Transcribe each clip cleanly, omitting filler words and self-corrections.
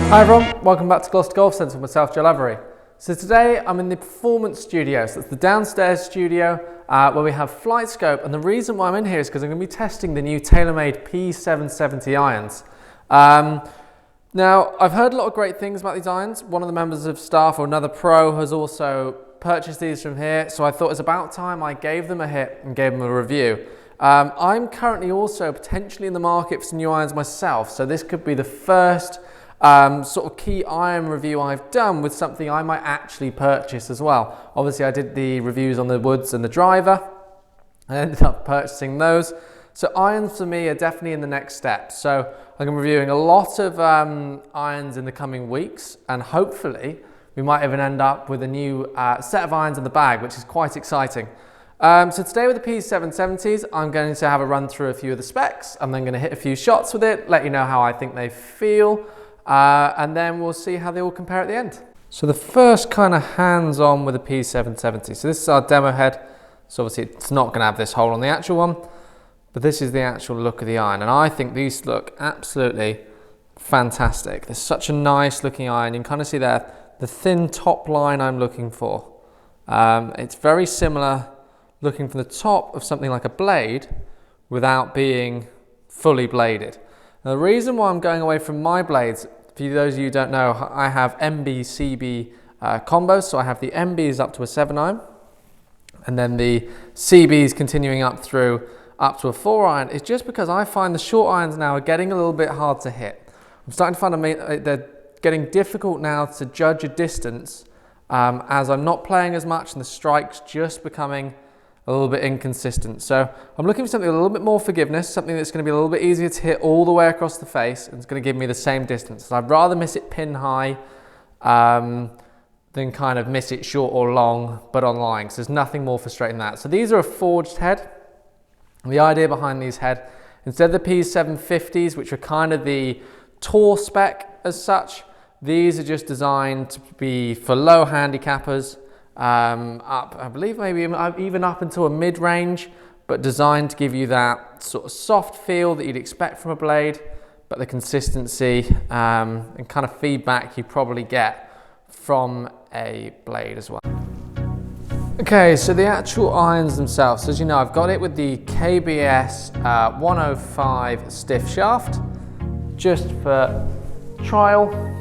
Hi everyone, welcome back to Gloucester Golf Centre with myself, Lovery. So today I'm in the performance studio, so it's the downstairs studio where we have flight scope, and the reason why I'm in here is because I'm going to be testing the new Taylormade P770 irons. Now I've heard a lot of great things about these irons. One of the members of staff or another pro has also purchased these from here, so I thought it was about time I gave them a hit and gave them a review. I'm currently also potentially in the market for some new irons myself, so this could be the first sort of key iron review I've done with something I might actually purchase as well. Obviously I did the reviews on the woods and the driver. I ended up purchasing those. So irons for me are definitely in the next step. So I'm reviewing a lot of irons in the coming weeks, and hopefully we might even end up with a new set of irons in the bag, which is quite exciting. So today with the P770s, I'm going to have a run through a few of the specs. I'm then going to hit a few shots with it, let you know how I think they feel. And then we'll see how they all compare at the end. So the first kind of hands-on with the P770. So this is our demo head. So obviously it's not going to have this hole on the actual one, but this is the actual look of the iron. And I think these look absolutely fantastic. There's such a nice looking iron. You can kind of see there the thin top line I'm looking for. It's very similar looking from the top of something like a blade without being fully bladed. Now, the reason why I'm going away from my blades, for those of you who don't know, I have MB, CB combos, so I have the MBs up to a 7 iron, and then the CBs continuing up to a 4 iron, is just because I find the short irons now are getting a little bit hard to hit. I'm starting to find they're getting difficult now to judge a distance as I'm not playing as much and the strike's just becoming a little bit inconsistent. So I'm looking for something with a little bit more forgiveness, something that's going to be a little bit easier to hit all the way across the face, and it's going to give me the same distance. So I'd rather miss it pin high than kind of miss it short or long, but on line. So there's nothing more frustrating than that. So these are a forged head. The idea behind these head, instead of the P750s, which are kind of the tour spec as such, these are just designed to be for low handicappers. Up, I believe maybe even up until a mid-range, but designed to give you that sort of soft feel that you'd expect from a blade, but the consistency and kind of feedback you probably get from a blade as well. Okay, so the actual irons themselves, so as you know, I've got it with the KBS 105 stiff shaft, just for trial.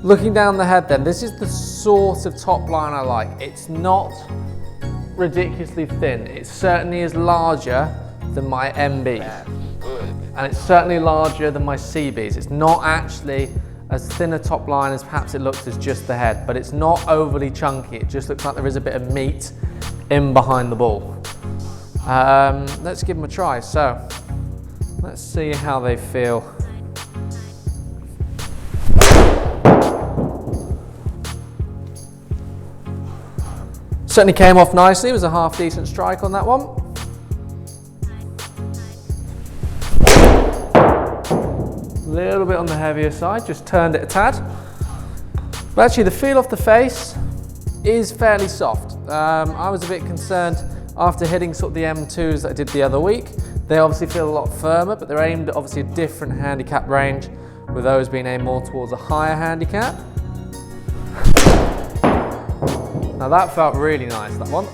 Looking down the head then, this is the sort of top line I like. It's not ridiculously thin. It certainly is larger than my MBs. And it's certainly larger than my CBs. It's not actually as thin a top line as perhaps it looks as just the head, but it's not overly chunky. It just looks like there is a bit of meat in behind the ball. Let's give them a try. So, let's see how they feel. Certainly came off nicely. It was a half decent strike on that one. A little bit on the heavier side, just turned it a tad. But actually the feel off the face is fairly soft. I was a bit concerned after hitting sort of the M2s that I did the other week. They obviously feel a lot firmer, but they're aimed at obviously a different handicap range, with those being aimed more towards a higher handicap. Now that felt really nice, that one.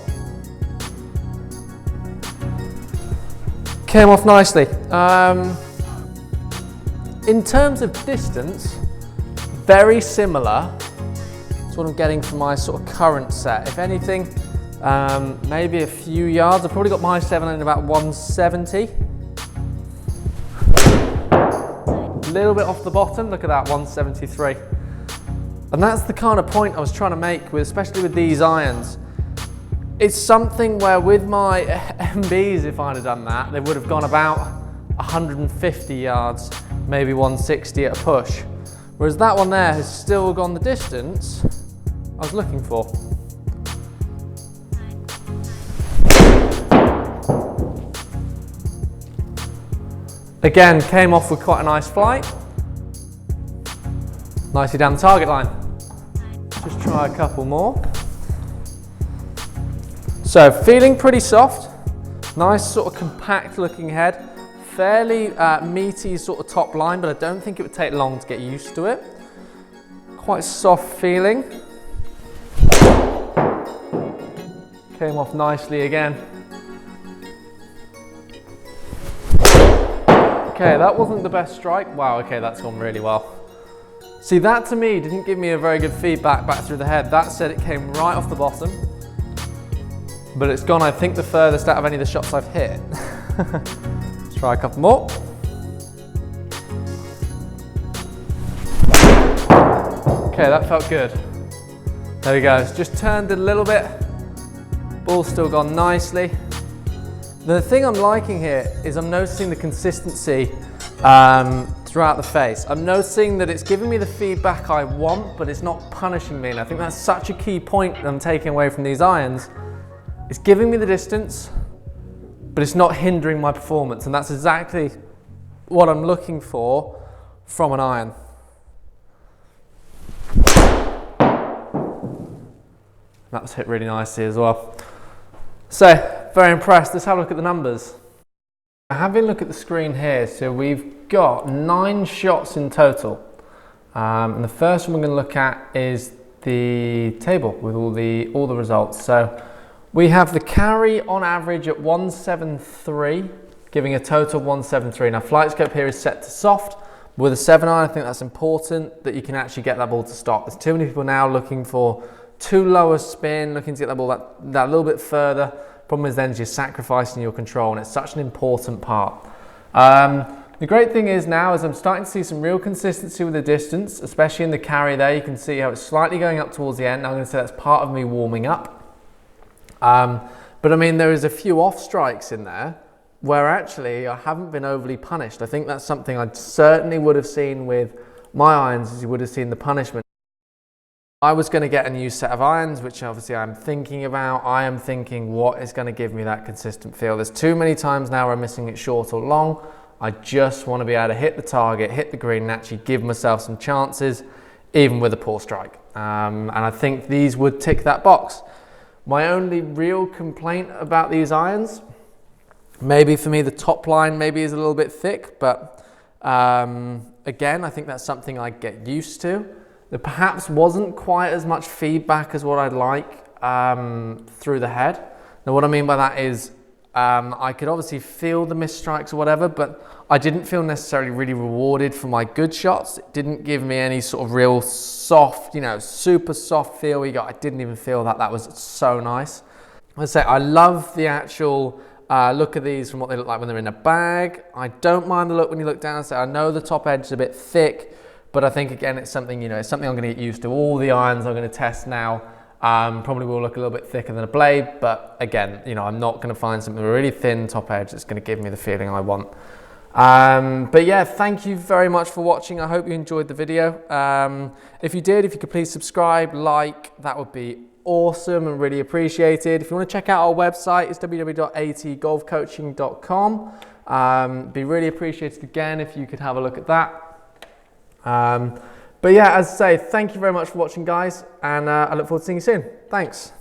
Came off nicely. In terms of distance, very similar to what I'm getting from my sort of current set. If anything, maybe a few yards. I've probably got my 7 in about 170. A little bit off the bottom, look at that, 173. And that's the kind of point I was trying to make, especially with these irons. It's something where with my MBs, if I'd have done that, they would have gone about 150 yards, maybe 160 at a push. Whereas that one there has still gone the distance I was looking for. Again, came off with quite a nice flight. Nicely down the target line. Just try a couple more. So feeling pretty soft, Nice sort of compact looking head, fairly meaty sort of top line, but I don't think it would take long to get used to it. Quite soft feeling. Came off nicely again. Okay, that wasn't the best strike. Wow, okay, that's gone really well. See, that to me didn't give me a very good feedback back through the head. That said, it came right off the bottom, but it's gone, I think, the furthest out of any of the shots I've hit. Let's try a couple more. Okay, that felt good. There we go, it's just turned a little bit. Ball's still gone nicely. The thing I'm liking here is I'm noticing the consistency throughout the face. I'm noticing that it's giving me the feedback I want, but it's not punishing me. And I think that's such a key point that I'm taking away from these irons. It's giving me the distance, but it's not hindering my performance. And that's exactly what I'm looking for from an iron. That was hit really nicely as well. So, very impressed. Let's have a look at the numbers. Having a look at the screen here, so we've got 9 shots in total. And the first one we're going to look at is the table with all the results. So we have the carry on average at 173, giving a total of 173. Now flight scope here is set to soft. With a 7-iron, I think that's important that you can actually get that ball to stop. There's too many people now looking for too low a spin, looking to get that ball that little bit further. Problem is then you're sacrificing your control, and it's such an important part. The great thing is now I'm starting to see some real consistency with the distance, especially in the carry there. You can see how it's slightly going up towards the end. Now I'm going to say that's part of me warming up. But I mean, there is a few off strikes in there where actually I haven't been overly punished. I think that's something I certainly would have seen with my irons, as you would have seen the punishment. I was going to get a new set of irons, which obviously I'm thinking about. I am thinking what is going to give me that consistent feel. There's too many times now where I'm missing it short or long. I just want to be able to hit the target, hit the green, and actually give myself some chances, even with a poor strike. And I think these would tick that box. My only real complaint about these irons, maybe for me the top line maybe is a little bit thick, but again, I think that's something I get used to. There perhaps wasn't quite as much feedback as what I'd like through the head. Now what I mean by that is I could obviously feel the missed strikes or whatever, but I didn't feel necessarily really rewarded for my good shots. It didn't give me any sort of real soft, you know, super soft feel we got. I didn't even feel that. That was so nice. I'd say I love the actual look of these from what they look like when they're in a bag. I don't mind the look when you look down. So I know the top edge is a bit thick, but I think again it's something, you know, it's something I'm going to get used to. All the irons I'm going to test now probably will look a little bit thicker than a blade, but again, you know, I'm not going to find something with a really thin top edge that's going to give me the feeling I want. But yeah, thank you very much for watching. I hope you enjoyed the video. If you did, if you could please subscribe, like, that would be awesome and really appreciated. If you want to check out our website, it's www.atgolfcoaching.com. Be really appreciated again if you could have a look at that. But yeah, as I say, thank you very much for watching, guys, and I look forward to seeing you soon. Thanks.